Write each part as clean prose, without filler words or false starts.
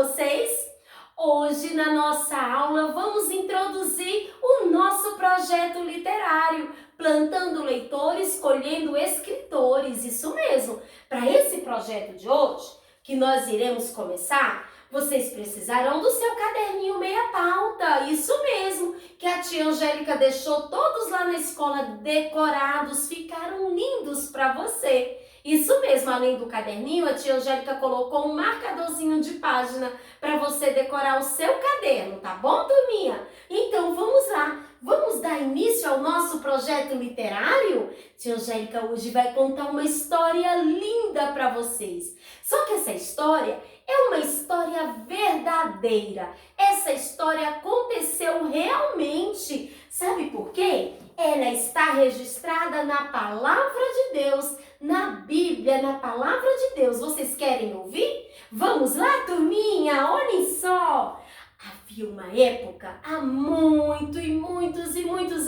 vocês? Hoje na nossa aula vamos introduzir o nosso projeto literário, plantando leitores, colhendo escritores, isso mesmo. Para esse projeto de hoje, que nós iremos começar, vocês precisarão do seu caderninho meia pauta, isso mesmo, que a tia Angélica deixou todos lá na escola decorados, ficaram lindos para você. Isso mesmo, além do caderninho, a tia Angélica colocou um marcadorzinho de página para você decorar o seu caderno, tá bom, turminha? Então vamos lá, vamos dar início ao nosso projeto literário? Tia Angélica hoje vai contar uma história linda para vocês. Só que essa história é uma história verdadeira. Essa história aconteceu realmente. Sabe por quê? Ela está registrada na Palavra de Deus, na Bíblia, na Palavra de Deus. Vocês querem ouvir? Vamos lá, turminha? Olhem só! Havia uma época, há muitos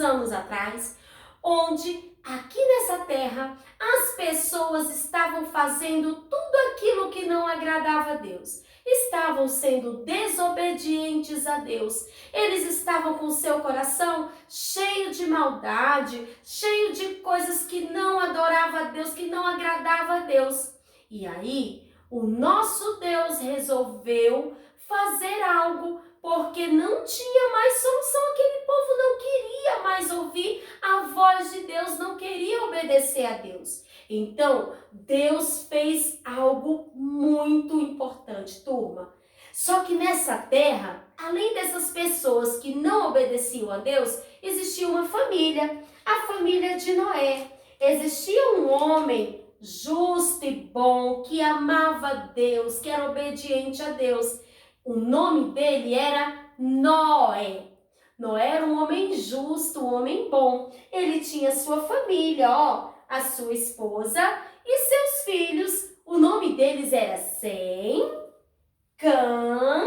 anos atrás, onde aqui nessa terra as pessoas estavam fazendo tudo aquilo que não agradava a Deus. Estavam sendo desobedientes a Deus. Eles estavam com seu coração cheio de maldade, cheio de coisas que não adorava a Deus, que não agradava a Deus. E aí, o nosso Deus resolveu fazer algo, porque não tinha mais solução. Aquele povo não queria mais ouvir a voz de Deus, não queria obedecer a Deus. Então, Deus fez algo muito importante, turma. Só que nessa terra, além dessas pessoas que não obedeciam a Deus, existia uma família, a família de Noé. Existia um homem justo e bom, que amava Deus, que era obediente a Deus. O nome dele era Noé. Noé era um homem justo, um homem bom. Ele tinha sua família, a sua esposa e seus filhos. O nome deles era Sem, Cã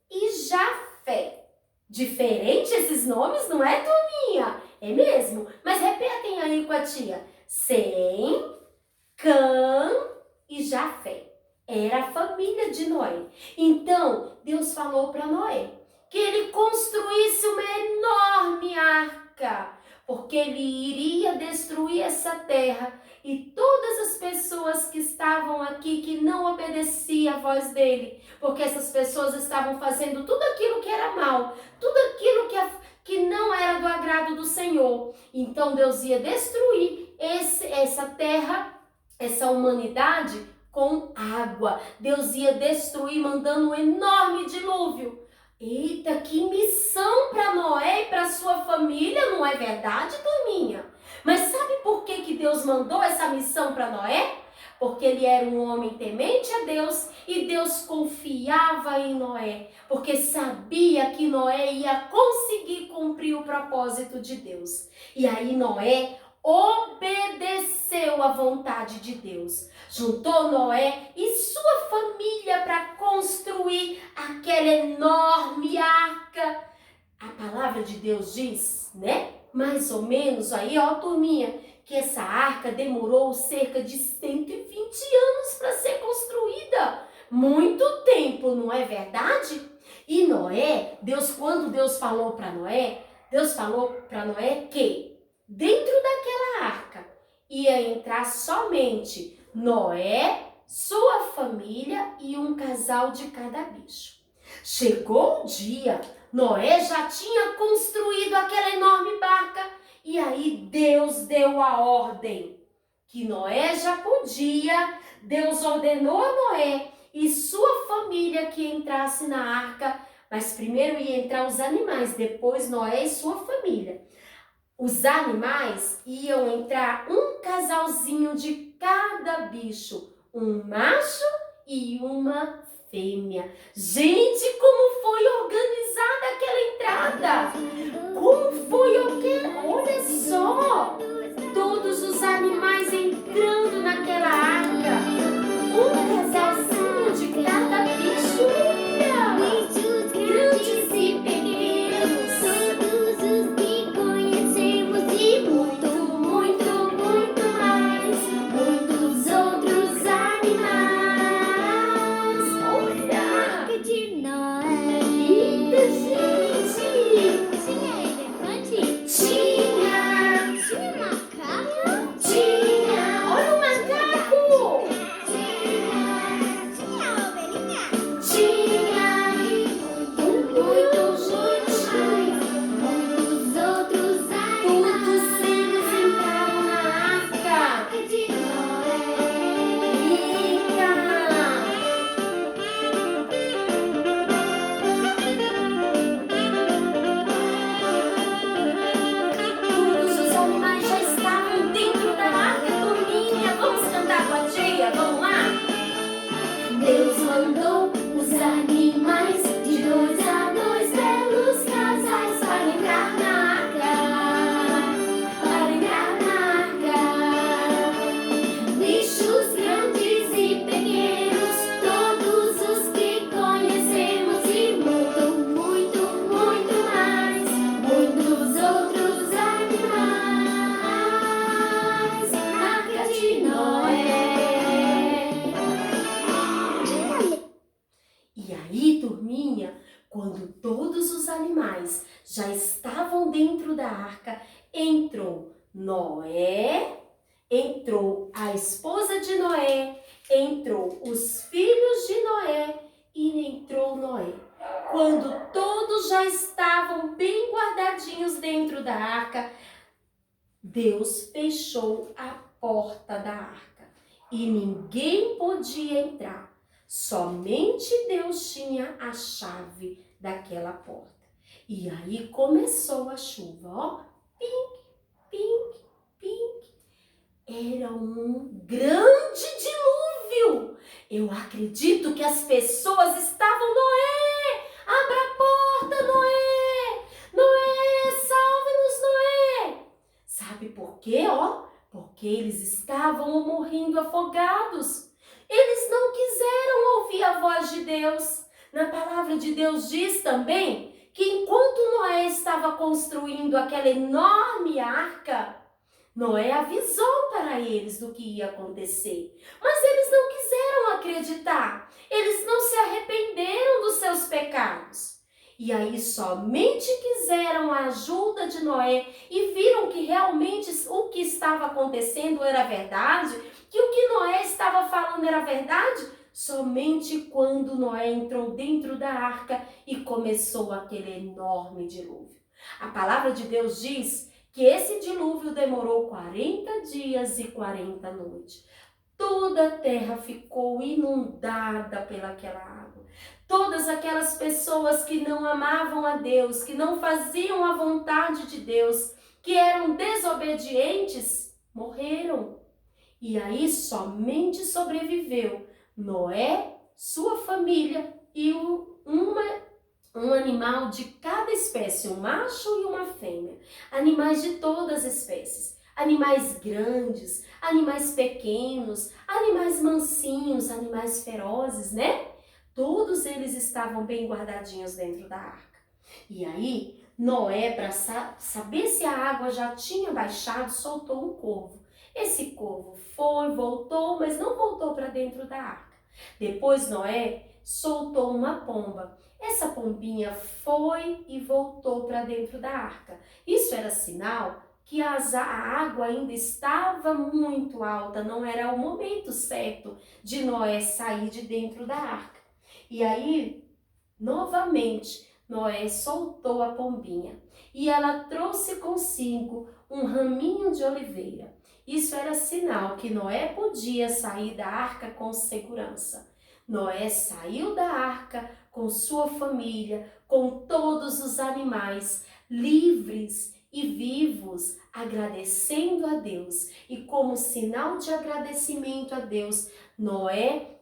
e Jafé. Diferente esses nomes, não é, turminha? É mesmo? Mas repetem aí com a tia. Sem, Cã e Jafé. Era a família de Noé. Então, Deus falou para Noé que ele construísse uma enorme arca, porque ele iria destruir essa terra e todas as pessoas que estavam aqui que não obedeciam a voz dele, porque essas pessoas estavam fazendo tudo aquilo que era mal, tudo aquilo que não era do agrado do Senhor. Então, Deus ia destruir essa terra, essa humanidade, com água. Deus ia destruir mandando um enorme dilúvio. Eita, que missão para Noé e para sua família, não é verdade, turminha? Mas sabe por que Deus mandou essa missão para Noé? Porque ele era um homem temente a Deus e Deus confiava em Noé, porque sabia que Noé ia conseguir cumprir o propósito de Deus. E aí Noé obedeceu à vontade de Deus. Juntou Noé e sua família para construir aquela enorme arca. A palavra de Deus diz, né? Mais ou menos aí, turminha, que essa arca demorou cerca de 120 anos para ser construída. Muito tempo, não é verdade? E Noé, quando Deus falou para Noé, Deus falou para Noé que dentro daquela arca ia entrar somente Noé, sua família e um casal de cada bicho. Chegou o dia, Noé já tinha construído aquela enorme barca e aí Deus deu a ordem que Noé já podia. Deus ordenou a Noé e sua família que entrasse na arca, mas primeiro ia entrar os animais, depois Noé e sua família. Os animais iam entrar um casalzinho de cada bicho, um macho e uma fêmea. Gente, como foi organizada aquela entrada? Como foi olha só, todos os animais entrando naquela arca, um casalzinho de cada bicho, grandes e pequenos. Muitos outros animais. Olha! E aí, turminha, quando todos os animais já estavam dentro da arca, entrou Noé, entrou a esposa de Noé, entrou os filhos de Noé e entrou Noé. Quando todos já estavam bem guardadinhos dentro da arca, Deus fechou a porta da arca e ninguém podia entrar. Somente Deus tinha a chave daquela porta. E aí começou a chuva, ó. Pink, pink, pink. Era um grande dilúvio. Eu acredito que as pessoas estavam, Noé, abra a porta, Noé. Noé, salve-nos, Noé. Sabe por quê, ó? Porque eles estavam morrendo afogados. Eles não quiseram ouvir a voz de Deus. Na palavra de Deus diz também que enquanto Noé estava construindo aquela enorme arca, Noé avisou para eles do que ia acontecer. Mas eles não quiseram acreditar. Eles não se arrependeram dos seus pecados. E aí somente quiseram a ajuda de Noé e viram que realmente o que estava acontecendo era verdade, que o que Noé estava falando era verdade, somente quando Noé entrou dentro da arca e começou aquele enorme dilúvio. A palavra de Deus diz que esse dilúvio demorou 40 dias e 40 noites. Toda a terra ficou inundada pelaquela água. Todas aquelas pessoas que não amavam a Deus, que não faziam a vontade de Deus, que eram desobedientes, morreram. E aí somente sobreviveu Noé, sua família e um animal de cada espécie, um macho e uma fêmea. Animais de todas as espécies. Animais grandes, animais pequenos, animais mansinhos, animais ferozes, né? Todos eles estavam bem guardadinhos dentro da arca. E aí, Noé, para saber se a água já tinha baixado, soltou um corvo. Esse corvo foi, voltou, mas não voltou para dentro da arca. Depois Noé soltou uma pomba. Essa pombinha foi e voltou para dentro da arca. Isso era sinal que a água ainda estava muito alta, não era o momento certo de Noé sair de dentro da arca. E aí, novamente, Noé soltou a pombinha e ela trouxe consigo um raminho de oliveira. Isso era sinal que Noé podia sair da arca com segurança. Noé saiu da arca com sua família, com todos os animais, livres e vivos, agradecendo a Deus. E como sinal de agradecimento a Deus, Noé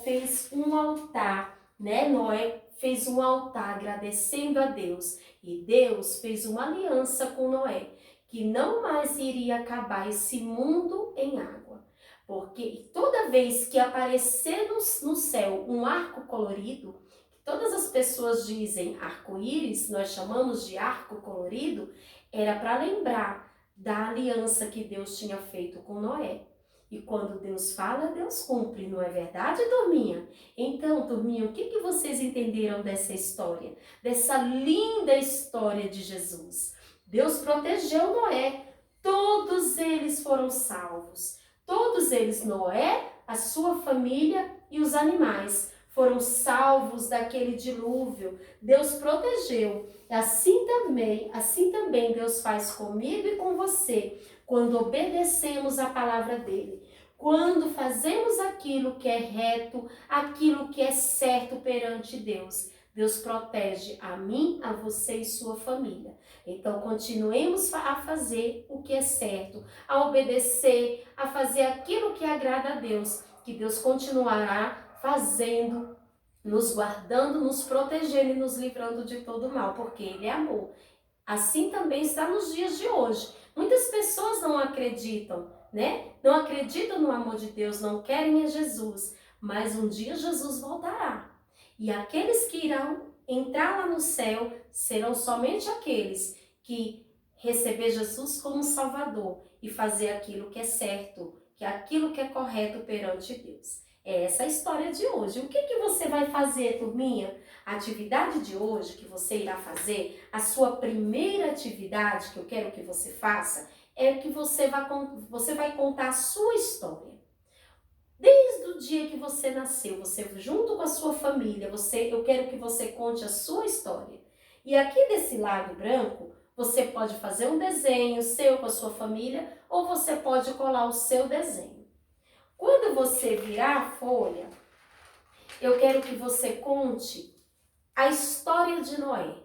fez um altar, né? Noé fez um altar agradecendo a Deus. E Deus fez uma aliança com Noé, que não mais iria acabar esse mundo em água. Porque toda vez que aparecer no céu um arco colorido, que todas as pessoas dizem arco-íris, nós chamamos de arco colorido, era para lembrar da aliança que Deus tinha feito com Noé. E quando Deus fala, Deus cumpre, não é verdade, turminha? Então, turminha, o que vocês entenderam dessa história? Dessa linda história de Jesus? Deus protegeu Noé, todos eles foram salvos. Todos eles, Noé, a sua família e os animais, foram salvos daquele dilúvio. Deus protegeu. Assim também Deus faz comigo e com você, quando obedecemos a palavra dele. Quando fazemos aquilo que é reto, aquilo que é certo perante Deus. Deus protege a mim, a você e sua família. Então, continuemos a fazer o que é certo, a obedecer, a fazer aquilo que agrada a Deus, que Deus continuará fazendo, nos guardando, nos protegendo e nos livrando de todo mal, porque Ele é amor. Assim também está nos dias de hoje. Muitas pessoas não acreditam, né? Não acreditam no amor de Deus, não querem a Jesus, mas um dia Jesus voltará. E aqueles que irão entrar lá no céu serão somente aqueles que receber Jesus como Salvador e fazer aquilo que é certo, que é aquilo que é correto perante Deus. É essa a história de hoje. O que você vai fazer, turminha? A atividade de hoje que você irá fazer, a sua primeira atividade que eu quero que você faça, é que você vai contar a sua história. Desde o dia que você nasceu, você junto com a sua família, eu quero que você conte a sua história. E aqui desse lado branco, você pode fazer um desenho seu com a sua família ou você pode colar o seu desenho. Quando você virar a folha, eu quero que você conte a história de Noé.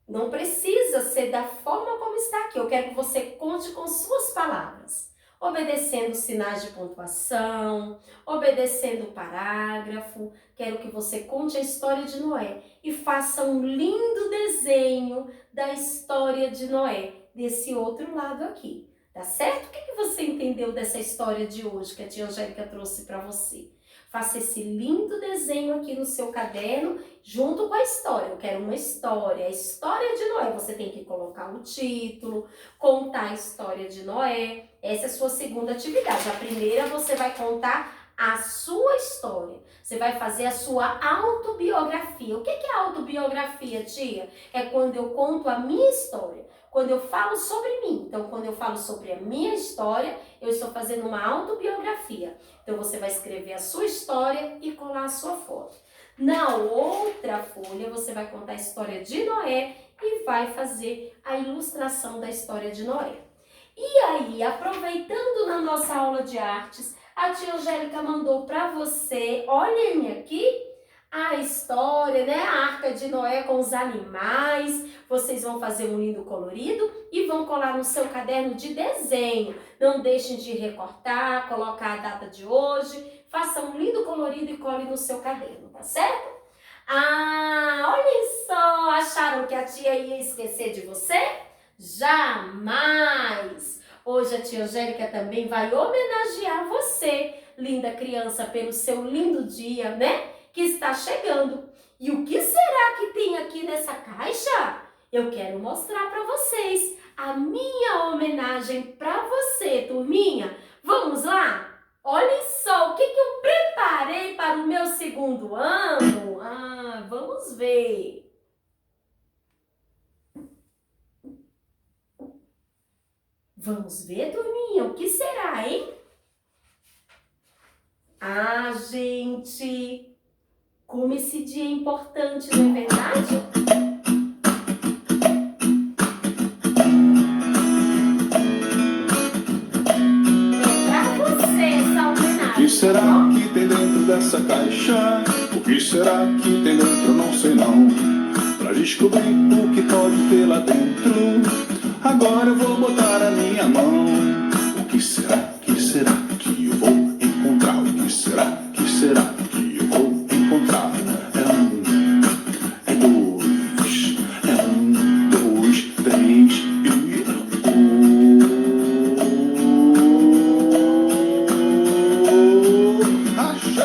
Não precisa ser da forma como está aqui. Eu quero que você conte com suas palavras, obedecendo sinais de pontuação, obedecendo o parágrafo. Quero que você conte a história de Noé e faça um lindo desenho da história de Noé, desse outro lado aqui. Tá certo? O que você entendeu dessa história de hoje que a tia Angélica trouxe para você? Faça esse lindo desenho aqui no seu caderno, junto com a história. Eu quero uma história, a história de Noé. Você tem que colocar o título, contar a história de Noé. Essa é a sua segunda atividade. A primeira, você vai contar a sua história. Você vai fazer a sua autobiografia. O que é autobiografia, tia? É quando eu conto a minha história. Quando eu falo sobre mim. Então, quando eu falo sobre a minha história, eu estou fazendo uma autobiografia. Então, você vai escrever a sua história e colar a sua foto. Na outra folha, você vai contar a história de Noé e vai fazer a ilustração da história de Noé. E aí, aproveitando na nossa aula de artes, a tia Angélica mandou para você, olhem aqui, a história, né? A Arca de Noé com os animais. Vocês vão fazer um lindo colorido e vão colar no seu caderno de desenho. Não deixem de recortar, colocar a data de hoje. Faça um lindo colorido e cole no seu caderno, tá certo? Ah, olhem só! Acharam que a tia ia esquecer de você? Jamais! Hoje a tia Angélica também vai homenagear você, linda criança, pelo seu lindo dia, né? Que está chegando. E o que será que tem aqui nessa caixa? Eu quero mostrar para vocês a minha homenagem para você, turminha. Vamos lá? Olhem só o que eu preparei para o meu segundo ano. Vamos ver. Vamos ver, turminha, o que será, hein? Gente... Como esse dia é importante, não é verdade? É pra você essa homenagem. O que será que tem dentro dessa caixa? O que será que tem dentro? Não sei não. Pra descobrir o que pode ter lá dentro, agora eu vou botar a minha mão. O que será que eu vou encontrar? O que será que eu vou encontrar? É dois, três e achei!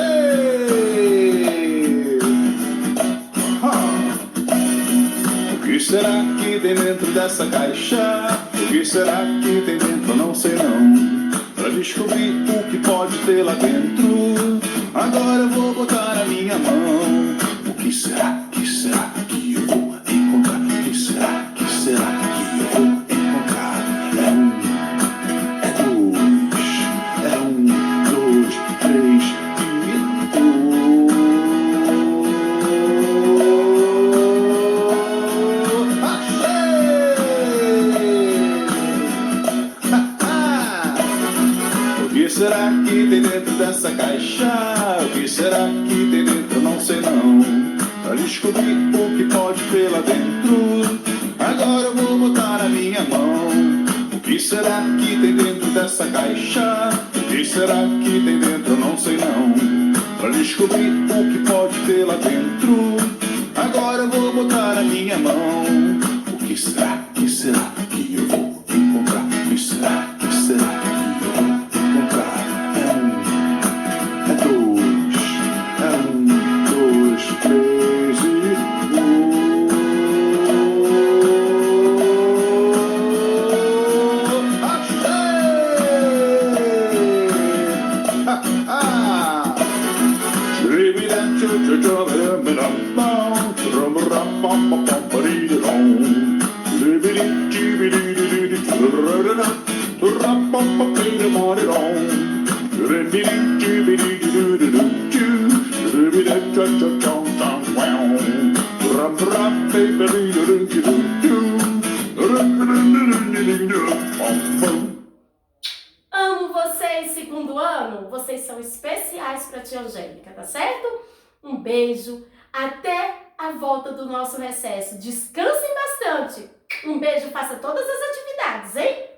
O que será que tem dentro dessa caixa? O que será que tem dentro? Não sei não. Pra descobrir o que pode ter lá dentro, agora eu vou botar a minha mão. O que será que eu vou encontrar? O que será que eu vou encontrar? É dois, três e achei! O que será que tem dentro dessa caixa? O que será que tem dentro? Não sei não. Pra descobrir o que pode ter lá dentro, agora eu vou botar a minha mão. O que será que tem dentro dessa caixa? O que será que tem dentro? Não sei não. Pra descobrir o que pode ter lá dentro, agora eu vou botar a minha mão. O que será que eu vou encontrar? O que será que eu vou encontrar? Dois, três e achei! Amo vocês, segundo ano. Vocês são especiais para tia Angélica, tá certo? Um beijo. Até a volta do nosso recesso. Descansem bastante. Um beijo, faça todas as atividades, hein?